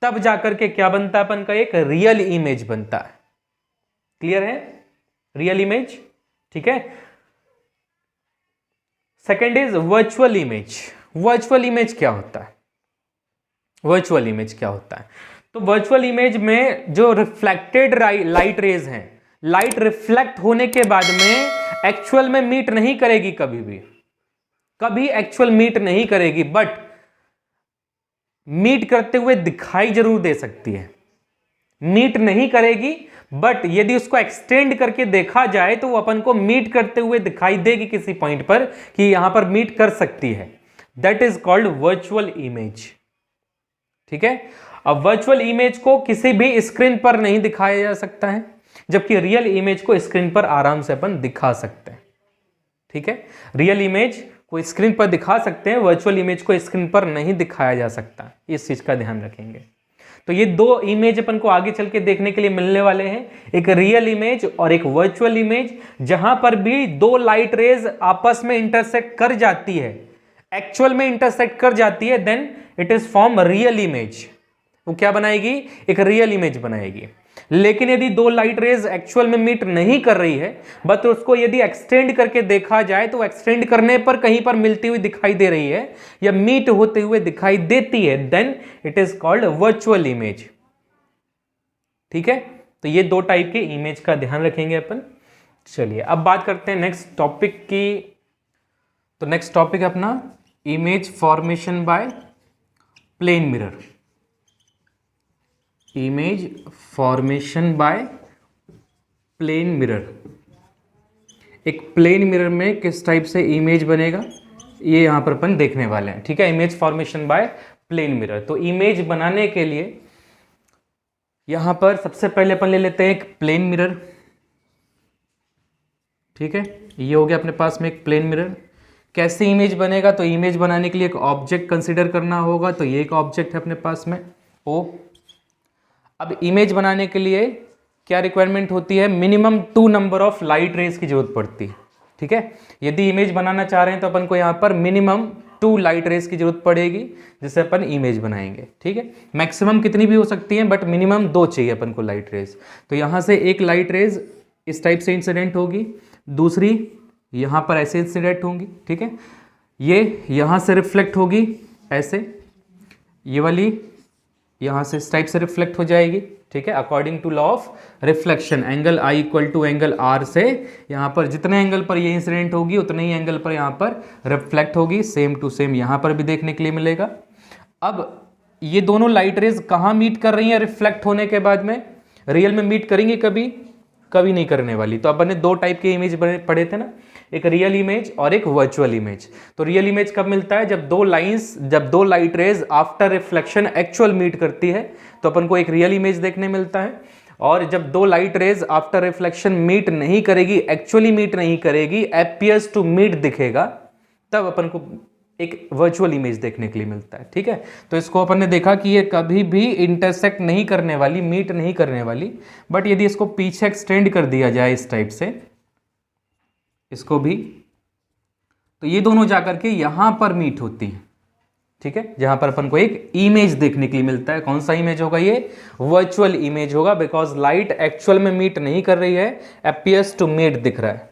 तब जाकर के क्या बनता है अपन का? एक रियल इमेज बनता है। क्लियर है? Real image. ठीक है, second is virtual image. Virtual image क्या होता है? वर्चुअल इमेज क्या होता है? तो वर्चुअल इमेज में जो रिफ्लेक्टेड लाइट रेज हैं, लाइट रिफ्लेक्ट होने के बाद में एक्चुअल में मीट नहीं करेगी, कभी एक्चुअल मीट नहीं करेगी, बट मीट करते हुए दिखाई जरूर दे सकती है। मीट नहीं करेगी, बट यदि उसको एक्सटेंड करके देखा जाए तो वो अपन को मीट करते हुए दिखाई देगी किसी पॉइंट पर कि यहां पर मीट कर सकती है। That is called virtual image. ठीक है, अब वर्चुअल इमेज को किसी भी स्क्रीन पर नहीं दिखाया जा सकता है, जबकि रियल इमेज को स्क्रीन पर आराम से अपन दिखा सकते हैं। ठीक है, रियल इमेज को स्क्रीन पर दिखा सकते हैं, वर्चुअल इमेज को स्क्रीन पर नहीं दिखाया जा सकता। इस चीज का ध्यान रखेंगे। तो ये दो इमेज अपन को आगे चल के देखने के लिए मिलने वाले हैं, एक रियल इमेज और एक वर्चुअल इमेज, जहां पर भी दो लाइट रेज आपस में इंटरसेक्ट कर जाती है, एक्चुअल में इंटरसेक्ट कर जाती है, then it is form real image. वो क्या बनाएगी? एक रियल इमेज बनाएगी। लेकिन यदि दो लाइट रेज एक्चुअल में मीट नहीं कर रही है, बट उसको यदि एक्सटेंड करके देखा जाए तो एक्सटेंड करने पर कहीं पर मिलती हुई दिखाई दे रही है या मीट होते हुए दिखाई देती है, then it is called virtual image. ठीक है, तो ये दो टाइप के इमेज का ध्यान रखेंगे अपन। चलिए अब बात करते हैं नेक्स्ट टॉपिक की। तो नेक्स्ट टॉपिक अपना image formation by plane mirror. Image formation by plane mirror. एक प्लेन मिरर में किस टाइप से इमेज बनेगा ये यहां पर अपन देखने वाले हैं। ठीक है, image formation by plane mirror. तो इमेज बनाने के लिए यहां पर सबसे पहले अपन ले लेते हैं एक प्लेन मिरर। ठीक है, ये हो गया अपने पास में एक प्लेन मिरर। कैसे इमेज बनेगा? तो इमेज बनाने के लिए एक ऑब्जेक्ट कंसीडर करना होगा। तो ये एक ऑब्जेक्ट है अपने पास में ओ। अब इमेज बनाने के लिए क्या रिक्वायरमेंट होती है? Minimum 2 number of light rays की जरूरत पड़ती है। ठीक है, यदि इमेज बनाना चाह रहे हैं तो अपन को यहाँ पर मिनिमम 2 लाइट रेज की जरूरत पड़ेगी जिससे अपन इमेज बनाएंगे। ठीक है, मैक्सिमम कितनी भी हो सकती है, बट मिनिमम 2 चाहिए अपन को लाइट रेज। तो यहाँ से एक लाइट रेज इस टाइप से इंसिडेंट होगी, दूसरी यहाँ पर ऐसे इंसिडेंट होंगी। ठीक है, ये यहाँ से रिफ्लेक्ट होगी ऐसे, ये वाली यहाँ से इस टाइप से रिफ्लेक्ट हो जाएगी। ठीक है, according to law of reflection angle I equal to angle R से यहाँ पर जितने एंगल पर ये इंसिडेंट होगी उतने ही एंगल पर यहाँ पर रिफ्लेक्ट होगी। सेम टू सेम यहाँ पर भी देखने के लिए मिलेगा। अब ये दोनों लाइट रेज कहाँ मीट कर रही हैं रिफ्लेक्ट होने के बाद में? रियल में मीट करेंगे कभी नहीं करने वाली। तो अपन ने 2 टाइप के इमेज पढ़े थे ना, एक रियल इमेज और एक वर्चुअल इमेज। तो रियल इमेज कब मिलता है? जब दो light rays after reflection actual meet करती है तो अपन को एक रियल इमेज देखने मिलता है। और जब 2 light rays after reflection meet नहीं करेगी, एक्चुअली मीट नहीं करेगी, अपीयर्स टू मीट दिखेगा, तब अपन को एक वर्चुअल इमेज देखने के लिए मिलता है। ठीक है, तो इसको अपन ने देखा कि ये कभी भी इंटरसेक्ट नहीं करने वाली, मीट नहीं करने वाली, बट यदि इसको पीछे एक्सटेंड कर दिया जाए इस टाइप से, इसको भी, तो ये दोनों जाकर के यहां पर मीट होती है। ठीक है, जहां पर अपन को एक इमेज देखने के लिए मिलता है। कौन सा इमेज होगा? ये वर्चुअल इमेज होगा, बिकॉज लाइट एक्चुअल में मीट नहीं कर रही है, अपीयर्स टू मीट दिख रहा है।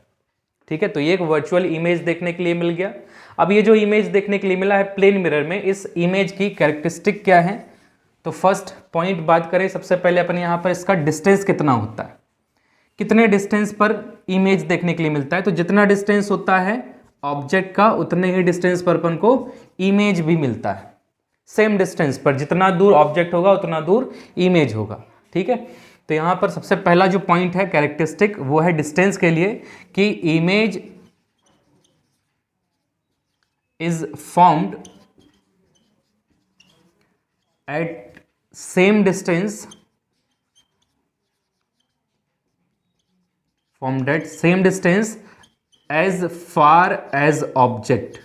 ठीक है, तो ये एक वर्चुअल इमेज देखने के लिए मिल गया। अब ये जो इमेज देखने के लिए मिला है प्लेन मिरर में, इस इमेज की कैरेक्टरिस्टिक क्या है? तो फर्स्ट पॉइंट बात करें, सबसे पहले अपन यहाँ पर इसका डिस्टेंस कितना होता है। कितने डिस्टेंस पर इमेज देखने के लिए मिलता है, तो जितना डिस्टेंस होता है ऑब्जेक्ट का उतने ही डिस्टेंस पर अपन को इमेज भी मिलता है। सेम डिस्टेंस पर जितना दूर ऑब्जेक्ट होगा उतना दूर इमेज होगा। ठीक है, तो यहां पर सबसे पहला जो पॉइंट है कैरेक्टरिस्टिक वो है डिस्टेंस के लिए कि image is formed at same distance, formed at same distance as far as object।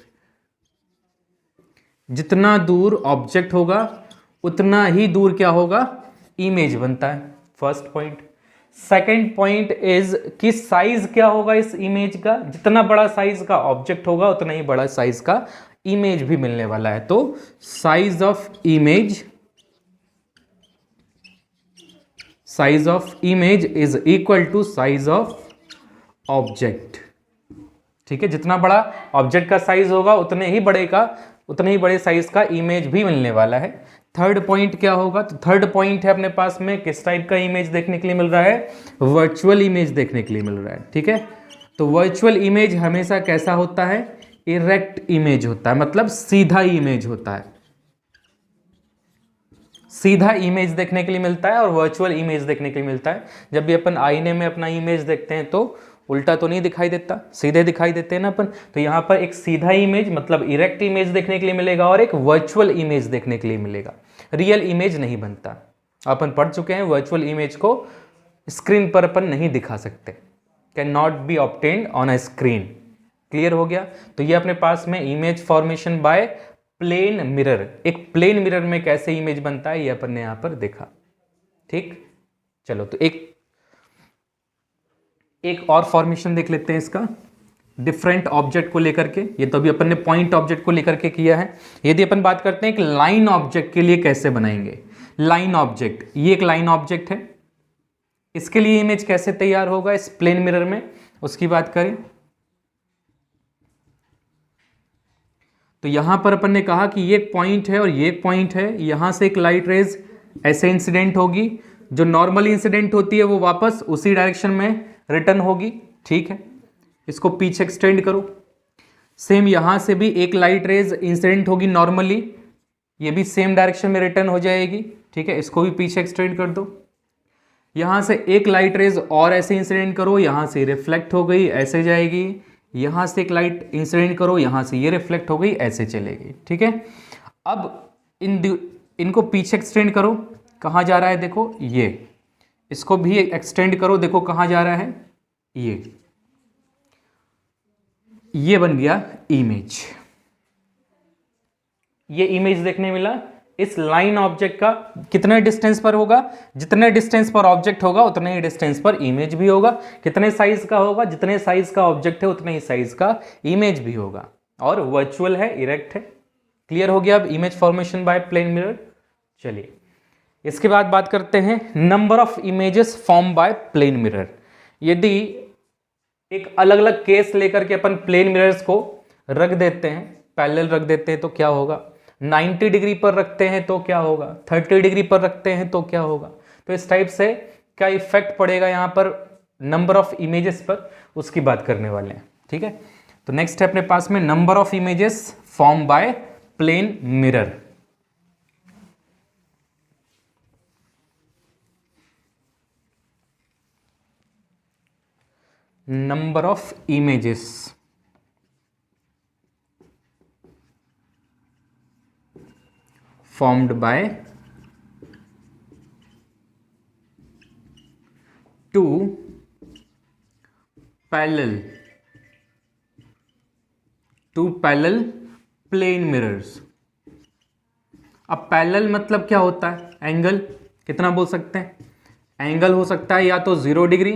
जितना दूर ऑब्जेक्ट होगा उतना ही दूर क्या होगा, इमेज बनता है। First point. Second point is कि साइज क्या होगा इस इमेज का, जितना बड़ा साइज का ऑब्जेक्ट होगा उतना ही बड़ा साइज का इमेज भी मिलने वाला है। तो size of image, size of image is equal to size of object. ठीक है, जितना बड़ा ऑब्जेक्ट का साइज होगा उतने ही बड़े साइज का इमेज भी मिलने वाला है। थर्ड पॉइंट क्या होगा, तो थर्ड पॉइंट है अपने पास में किस टाइप का इमेज देखने के लिए मिल रहा है, वर्चुअल इमेज देखने के लिए मिल रहा है। ठीक है, तो वर्चुअल इमेज हमेशा कैसा होता है, इरेक्ट इमेज होता है, मतलब सीधा इमेज होता है, सीधा इमेज देखने के लिए मिलता है और वर्चुअल इमेज देखने के लिए मिलता है। जब भी अपन आईने में अपना इमेज देखते हैं तो उल्टा तो नहीं दिखाई देता, सीधे दिखाई देते हैं ना अपन। तो यहाँ पर एक सीधा इमेज मतलब इरेक्ट इमेज देखने के लिए मिलेगा और एक वर्चुअल इमेज देखने के लिए मिलेगा। रियल इमेज नहीं बनता, अपन पढ़ चुके हैं वर्चुअल इमेज को स्क्रीन पर अपन नहीं दिखा सकते, can not be obtained on a screen. Clear हो गया। तो ये अपने पास में image formation by plane mirror, एक प्लेन मिरर में कैसे इमेज बनता है ये अपन ने यहां पर देखा। ठीक, चलो तो एक और फॉर्मेशन देख लेते हैं इसका, डिफरेंट ऑब्जेक्ट को लेकर के। ये तो अभी अपन ने पॉइंट ऑब्जेक्ट को लेकर के किया है। यदि अपन बात करते हैं कि लाइन ऑब्जेक्ट के लिए कैसे बनाएंगे, लाइन ऑब्जेक्ट, ये एक लाइन ऑब्जेक्ट है, इसके लिए इमेज कैसे तैयार होगा इस प्लेन मिरर में, उसकी बात करें तो यहां पर अपन ने कहा कि ये एक पॉइंट है और ये एक पॉइंट है, यहां से एक लाइट रेज ऐसे इंसिडेंट होगी, जो नॉर्मल इंसिडेंट होती है वो वापस उसी डायरेक्शन में रिटर्न होगी। ठीक है, इसको पीछे एक्सटेंड करो। सेम यहां से भी एक लाइट रेज इंसिडेंट होगी नॉर्मली, ये भी सेम डायरेक्शन में रिटर्न हो जाएगी। ठीक है, इसको भी पीछे एक्सटेंड कर दो। यहां से एक लाइट रेज और ऐसे इंसिडेंट करो, यहां से रिफ्लेक्ट हो गई ऐसे जाएगी, यहां से एक लाइट इंसिडेंट करो, यहां से ये रिफ्लेक्ट हो गई ऐसे चलेगी। ठीक है, अब इनको पीछे एक्सटेंड करो, कहां जा रहा है देखो, ये इसको भी एक्सटेंड करो, देखो कहां जा रहा है, ये बन गया इमेज। ये इमेज देखने मिला। इस लाइन ऑब्जेक्ट का कितने डिस्टेंस पर होगा, जितने डिस्टेंस पर ऑब्जेक्ट होगा उतने ही डिस्टेंस पर इमेज भी होगा। कितने साइज का होगा, जितने साइज का ऑब्जेक्ट है उतने ही साइज का इमेज भी होगा। और वर्चुअल है, इरेक्ट है। क्लियर हो गया अब image formation by plane mirror. चलिए इसके बाद बात करते हैं number of images form by plane mirror. यदि एक अलग अलग केस लेकर के अपन प्लेन मिरर्स को रख देते हैं, पैरेलल रख देते हैं तो क्या होगा, 90 डिग्री पर रखते हैं तो क्या होगा, 30 डिग्री पर रखते हैं तो क्या होगा। तो इस टाइप से क्या इफेक्ट पड़ेगा यहां पर नंबर ऑफ इमेजेस पर, उसकी बात करने वाले हैं। ठीक है, तो नेक्स्ट है अपने पास में number of images form by plane mirror. Number of images formed by two parallel plane mirrors। अब पैरेलल मतलब क्या होता है, एंगल कितना बोल सकते हैं, एंगल हो सकता है या तो 0 डिग्री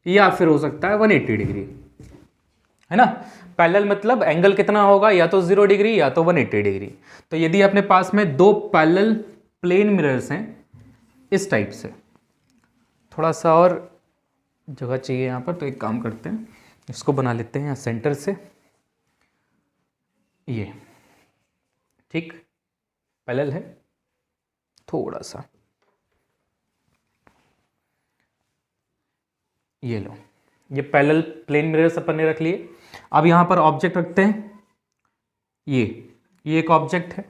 या फिर हो सकता है 180 डिग्री, है ना। पैरेलल मतलब एंगल कितना होगा, या तो 0 डिग्री या तो 180 डिग्री। तो यदि अपने पास में दो पैरेलल प्लेन मिरर्स हैं इस टाइप से, थोड़ा सा और जगह चाहिए यहाँ पर, तो एक काम करते हैं इसको बना लेते हैं यहाँ सेंटर से, ये ठीक पैरेलल है थोड़ा सा। ये लो, ये पैरेलल प्लेन मिरर्स अपन ने रख लिए। अब यहाँ पर ऑब्जेक्ट रखते हैं, ये एक ऑब्जेक्ट है।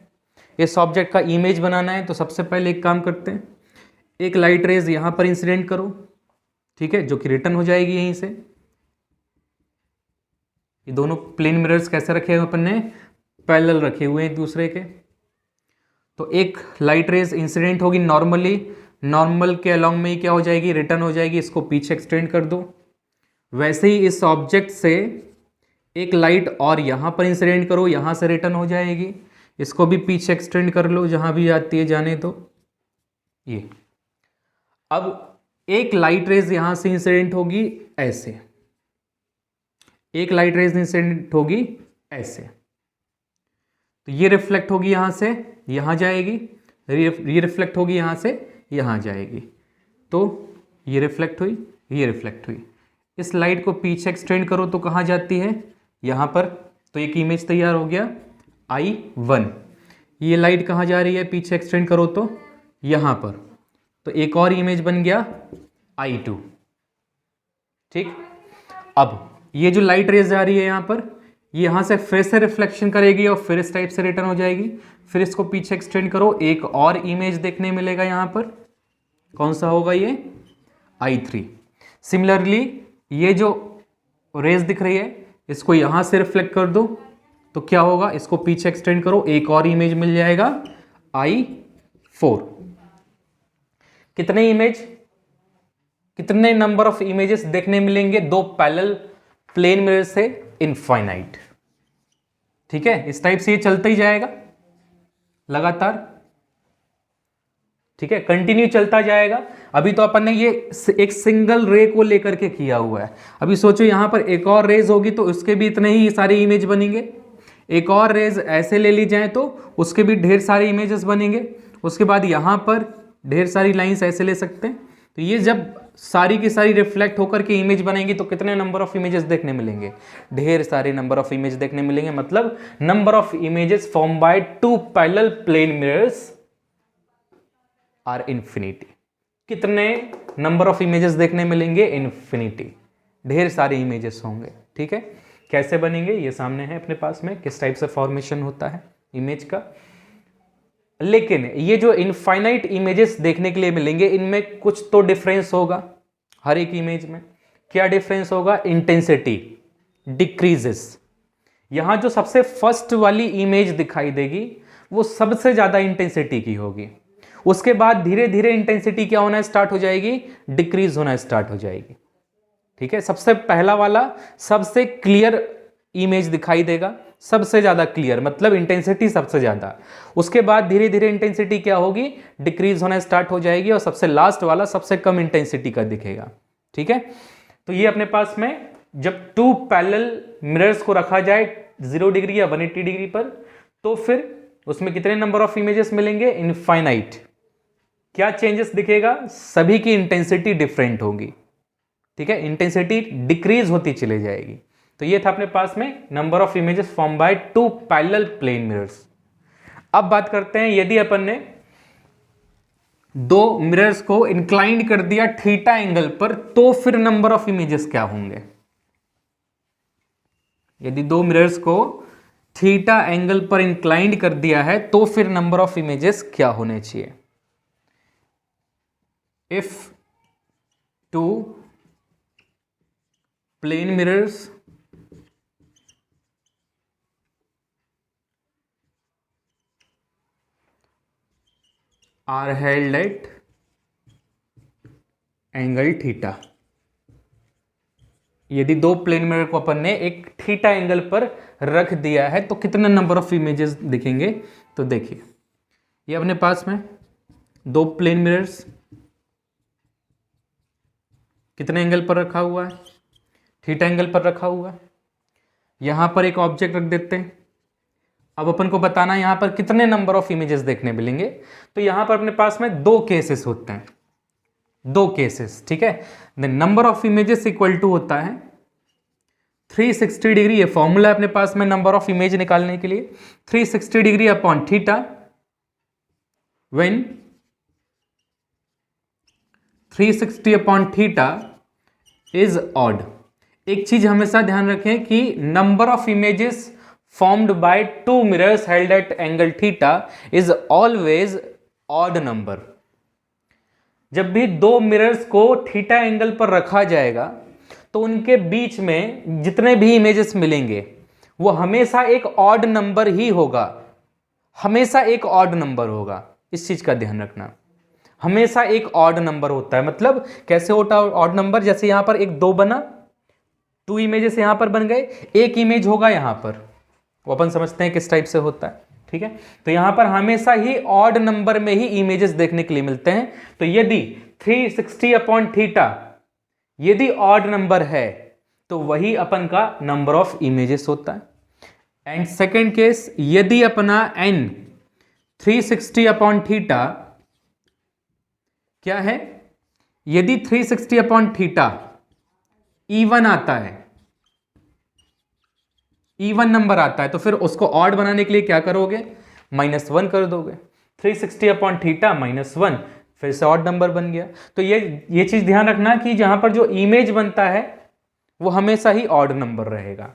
इस ऑब्जेक्ट का इमेज बनाना है तो सबसे पहले एक काम करते हैं, एक लाइट रेज यहाँ पर इंसिडेंट करो, ठीक है, जो कि रिटर्न हो जाएगी यहीं से। ये दोनों प्लेन मिरर्स कैसे रखे हुए अपन ने, पैरेलल रखे हुए हैं एक दूसरे के। तो एक लाइट रेज इंसिडेंट होगी नॉर्मली, नॉर्मल के अलोंग में ही क्या हो जाएगी, रिटर्न हो जाएगी। इसको पीछे एक्सटेंड कर दो। वैसे ही इस ऑब्जेक्ट से एक लाइट और यहाँ पर इंसिडेंट करो, यहाँ से रिटर्न हो जाएगी। इसको भी पीछे एक्सटेंड कर लो, जहाँ भी आती है जाने दो। ये अब एक लाइट रेज यहाँ से इंसिडेंट होगी ऐसे, एक लाइट रेज इंसिडेंट होगी ऐसे, तो ये रिफ्लेक्ट होगी यहाँ से यहाँ जाएगी, ये रिफ्लेक्ट होगी यहाँ से यहाँ जाएगी। तो ये रिफ्लेक्ट हुई, ये रिफ्लेक्ट हुई। इस लाइट को पीछे एक्सटेंड करो तो कहाँ जाती है, यहाँ पर। तो एक इमेज तैयार हो गया I1। ये लाइट कहाँ जा रही है, पीछे एक्सटेंड करो तो यहाँ पर। तो एक और इमेज बन गया I2। ठीक, अब ये जो लाइट रेज जा रही है यहाँ पर, ये यहाँ से फिर से रिफ्लेक्शन करेगी और फिर इस टाइप से रिटर्न हो जाएगी। फिर इसको पीछे एक्सटेंड करो, एक और इमेज देखने मिलेगा यहाँ पर। कौन सा होगा ये, I3। सिमिलरली ये जो रेज दिख रही है, इसको यहाँ से रिफ्लेक्ट कर दो तो क्या होगा, इसको पीछे एक्सटेंड करो, एक और इमेज मिल जाएगा I4। कितने इमेज, कितने नंबर ऑफ इमेजेस देखने मिलेंगे दो पैरेलल प्लेन मिरर से, इनफाइनाइट। ठीक है, इस टाइप से ये चलता ही जाएगा लगातार। ठीक है, कंटिन्यू चलता जाएगा। अभी तो अपन ने ये एक सिंगल रे को लेकर के किया हुआ है। अभी सोचो यहां पर एक और रेज होगी तो उसके भी इतने ही सारे इमेज बनेंगे। एक और रेज ऐसे ले ली जाए तो उसके भी ढेर सारे इमेजेस बनेंगे। उसके बाद यहां पर ढेर सारी लाइंस ऐसे ले सकते हैं। तो ये जब सारी की सारी रिफ्लेक्ट होकर के इमेज बनेंगी तो कितने नंबर ऑफ इमेजेस देखने मिलेंगे, ढेर सारे नंबर ऑफ इमेज देखने मिलेंगे। मतलब number of images form by two parallel plane mirrors are infinity. कितने नंबर ऑफ इमेजेस देखने मिलेंगे, इन्फिनिटी, ढेर सारे इमेजेस होंगे। ठीक है, कैसे बनेंगे ये सामने है अपने पास में, किस टाइप से फॉर्मेशन होता है इमेज का। लेकिन ये जो इनफाइनाइट इमेजेस देखने के लिए मिलेंगे, इनमें कुछ तो डिफरेंस होगा हर एक इमेज में। क्या डिफरेंस होगा, इंटेंसिटी डिक्रीजेस। यहां जो सबसे फर्स्ट वाली इमेज दिखाई देगी वो सबसे ज्यादा इंटेंसिटी की होगी। उसके बाद धीरे धीरे इंटेंसिटी क्या होना स्टार्ट हो जाएगी, डिक्रीज होना स्टार्ट हो जाएगी। ठीक है, सबसे पहला वाला सबसे क्लियर इमेज दिखाई देगा, सबसे ज्यादा क्लियर, मतलब इंटेंसिटी सबसे ज्यादा। उसके बाद धीरे धीरे इंटेंसिटी क्या होगी, डिक्रीज होना स्टार्ट हो जाएगी और सबसे लास्ट वाला सबसे कम इंटेंसिटी का दिखेगा। ठीक है, तो ये अपने पास में जब टू पैरेलल मिरर्स को रखा जाए 0 डिग्री या 180 डिग्री पर, तो फिर उसमें कितने नंबर ऑफ इमेजेस मिलेंगे, इनफाइनाइट। क्या चेंजेस दिखेगा, सभी की इंटेंसिटी डिफरेंट होगी। ठीक है, इंटेंसिटी डिक्रीज होती चली जाएगी। तो ये था अपने पास में number of images form by two parallel plane mirrors. अब बात करते हैं, यदि अपन ने दो मिरर्स को इंक्लाइंड कर दिया थीटा एंगल पर, तो फिर नंबर ऑफ इमेजेस क्या होंगे। यदि दो मिरर्स को थीटा एंगल पर इंक्लाइंड कर दिया है तो फिर नंबर ऑफ इमेजेस क्या होने चाहिए। If two plane mirrors are held at angle theta, यदि दो प्लेन मिरर को अपन ने एक थीटा एंगल पर रख दिया है तो कितने नंबर ऑफ इमेजेस दिखेंगे। तो देखिए, ये अपने पास में दो प्लेन मिरर्स कितने एंगल पर रखा हुआ है, थीटा एंगल पर रखा हुआ है। यहां पर एक ऑब्जेक्ट रख देते हैं। अब अपन को बताना है यहां पर कितने नंबर ऑफ इमेजेस देखने मिलेंगे। तो यहां पर अपने पास में दो केसेस होते हैं, दो केसेस। ठीक है, the number of images equal to होता है 360 डिग्री। ये फॉर्मूला अपने पास में नंबर ऑफ इमेज निकालने के लिए, 360 degree upon theta, when 360 upon theta is odd. एक चीज हमेशा ध्यान रखें कि number of images formed by two mirrors held at angle theta is always odd number. जब भी दो मिरर्स को थीटा एंगल पर रखा जाएगा तो उनके बीच में जितने भी इमेजेस मिलेंगे वो हमेशा एक ऑड नंबर ही होगा, हमेशा एक ऑड नंबर होगा। इस चीज का ध्यान रखना, हमेशा एक ऑड नंबर होता है। मतलब कैसे होता है ऑड नंबर? जैसे यहां पर एक दो बना, टू इमेजेस यहां पर बन गए, एक इमेज होगा यहां पर, वो अपन समझते हैं किस टाइप से होता है, ठीक है। तो यहां पर हमेशा ही ऑड नंबर में ही इमेजेस देखने के लिए मिलते हैं। तो यदि 360 अपॉन थीटा यदि ऑड नंबर है तो वही अपन का नंबर ऑफ इमेजेस होता है। एंड सेकेंड केस, यदि अपना n 360 अपॉन थीटा क्या है, यदि 360 अपॉन थीटा इवन आता है, इवन नंबर आता है, तो फिर उसको ऑड बनाने के लिए क्या करोगे? -1 कर दोगे। 360 अपॉन थीटा -1 फिर से ऑड नंबर बन गया। तो ये चीज ध्यान रखना कि जहां पर जो इमेज बनता है वो हमेशा ही ऑड नंबर रहेगा।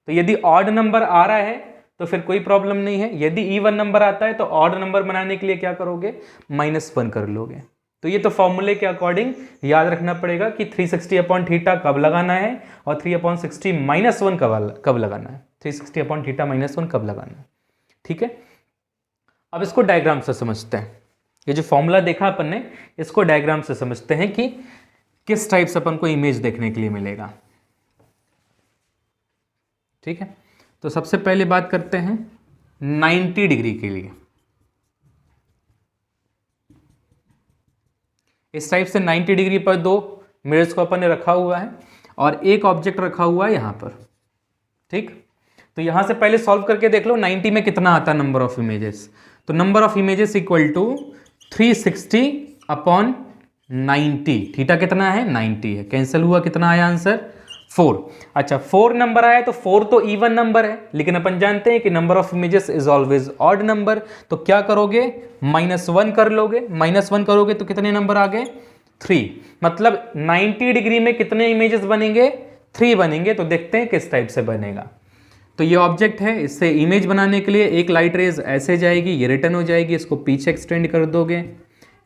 तो यदि ऑड नंबर आ रहा है तो फिर कोई प्रॉब्लम नहीं है, यदि इवन नंबर आता है तो ऑड नंबर बनाने के लिए क्या करोगे? -1 कर लोगे। तो ये तो फॉर्मूले के अकॉर्डिंग याद रखना पड़ेगा कि 360 अपॉन थीटा कब लगाना है और 3/60 -1 कब लगाना है, 360 अपॉन थीटा -1 कब लगाना है, ठीक है। अब इसको डायग्राम से समझते हैं। ये जो फॉर्मूला देखा अपन ने, इसको डायग्राम से समझते हैं कि किस टाइप से अपन को इमेज देखने के लिए मिलेगा, ठीक है। तो सबसे पहले बात करते हैं 90 डिग्री के लिए। इस टाइप से 90 डिग्री पर दो मिरर्स को अपन ने रखा हुआ है और एक ऑब्जेक्ट रखा हुआ है यहां पर, ठीक। तो यहां से पहले सॉल्व करके देख लो 90 में कितना आता है नंबर ऑफ इमेजेस। तो number of images equal to 360 upon 90। Theta कितना है? 90 है। कैंसिल हुआ, कितना आया आंसर? 4। अच्छा 4 नंबर आया तो 4 तो इवन नंबर है, लेकिन अपन जानते हैं कि number of images is always odd number. तो क्या करोगे? -1 कर लोगे। -1 करोगे तो कितने नंबर आ गए? 3। मतलब 90 डिग्री में कितने इमेजेस बनेंगे? 3 बनेंगे। तो देखते हैं किस टाइप से बनेगा। तो ये ऑब्जेक्ट है, इससे इमेज बनाने के लिए एक लाइट रेज ऐसे जाएगी, ये रिटर्न हो जाएगी, इसको पीछे एक्सटेंड कर दोगे।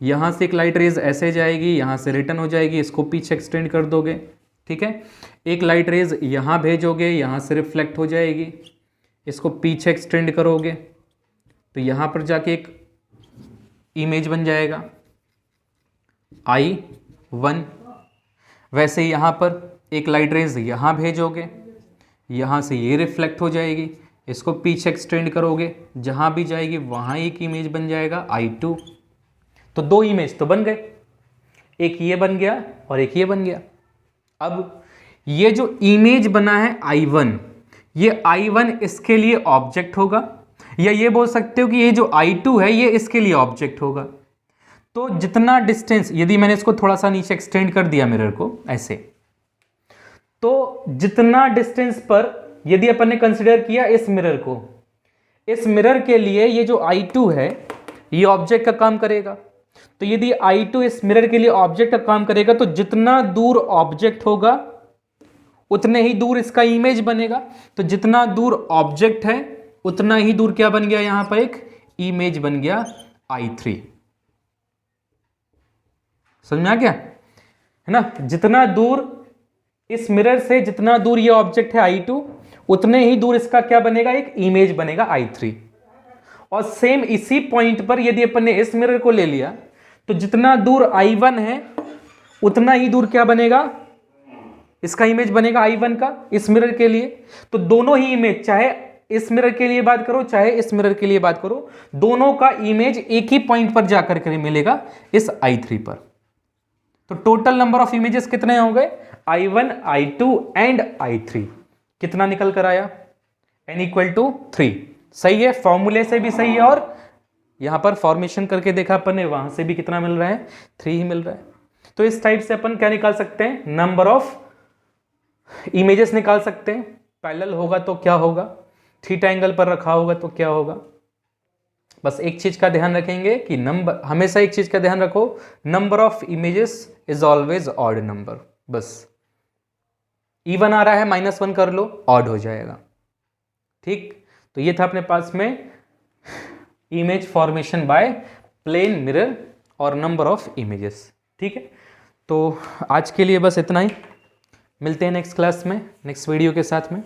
यहां से एक लाइट रेज ऐसे जाएगी, यहां से रिटर्न हो जाएगी, इसको पीछे एक्सटेंड कर दोगे, ठीक है। एक लाइट रेज यहां भेजोगे, यहां से रिफ्लेक्ट हो जाएगी, इसको पीछे एक्सटेंड करोगे तो यहां पर जाके एक इमेज बन जाएगा I1। वैसे ही यहां पर एक लाइट रेज यहां भेजोगे, यहां से ये रिफ्लेक्ट हो जाएगी, इसको पीछे एक्सटेंड करोगे, जहां भी जाएगी वहां एक इमेज बन जाएगा I2। तो दो इमेज तो बन गए, एक ये बन गया और एक ये बन गया। अब ये जो इमेज बना है I1, ये I1 इसके लिए ऑब्जेक्ट होगा, या ये बोल सकते हो कि ये जो I2 है ये इसके लिए ऑब्जेक्ट होगा। तो जितना डिस्टेंस, यदि मैंने इसको थोड़ा सा नीचे एक्सटेंड कर दिया मिरर को ऐसे, तो जितना डिस्टेंस पर यदि अपन ने कंसीडर किया इस मिरर को, इस मिरर के लिए ये जो I2 है ये ऑब्जेक्ट का काम करेगा। तो यदि I2 इस मिरर के लिए ऑब्जेक्ट का काम करेगा तो जितना दूर ऑब्जेक्ट होगा उतने ही दूर इसका इमेज बनेगा। तो जितना दूर ऑब्जेक्ट है उतना ही दूर क्या बन गया? यहां पर एक इमेज बन गया I3। समझ में आ गया है ना? जितना दूर इस मिरर से, जितना दूर ये ऑब्जेक्ट है I2, उतने ही दूर इसका क्या बनेगा? एक इमेज बनेगा I3। और सेम इसी पॉइंट पर यदि अपन ने इस मिरर को ले लिया तो जितना दूर I1 है उतना ही दूर क्या बनेगा? इसका इमेज बनेगा I1 का इस मिरर के लिए। तो दोनों ही इमेज, चाहे इस मिरर के लिए बात करो चाहे इस मिरर के लिए बात करो, दोनों का इमेज एक ही पॉइंट पर जाकर के मिलेगा इस I3 पर। तो टोटल नंबर ऑफ इमेजेस कितने हो गए? I1, I2 and I3। कितना निकल कर आया? n = 3। सही है, फॉर्मूले से भी सही है और यहां पर फॉर्मेशन करके देखा अपन ने, वहां से भी कितना मिल रहा है? 3 ही मिल रहा है। तो इस टाइप से अपन क्या निकाल सकते हैं? नंबर ऑफ इमेजेस निकाल सकते हैं। पैरेलल होगा तो क्या होगा, थीटा एंगल पर रखा होगा तो क्या होगा। बस एक चीज का ध्यान रखेंगे कि नंबर, हमेशा एक चीज का ध्यान रखो, number of images is always odd number. बस इवन आ रहा है -1 कर लो, ऑड हो जाएगा। ठीक, तो ये था अपने पास में image formation by plane mirror और नंबर ऑफ इमेजेस। ठीक है, तो आज के लिए बस इतना ही, मिलते हैं नेक्स्ट क्लास में नेक्स्ट वीडियो के साथ में।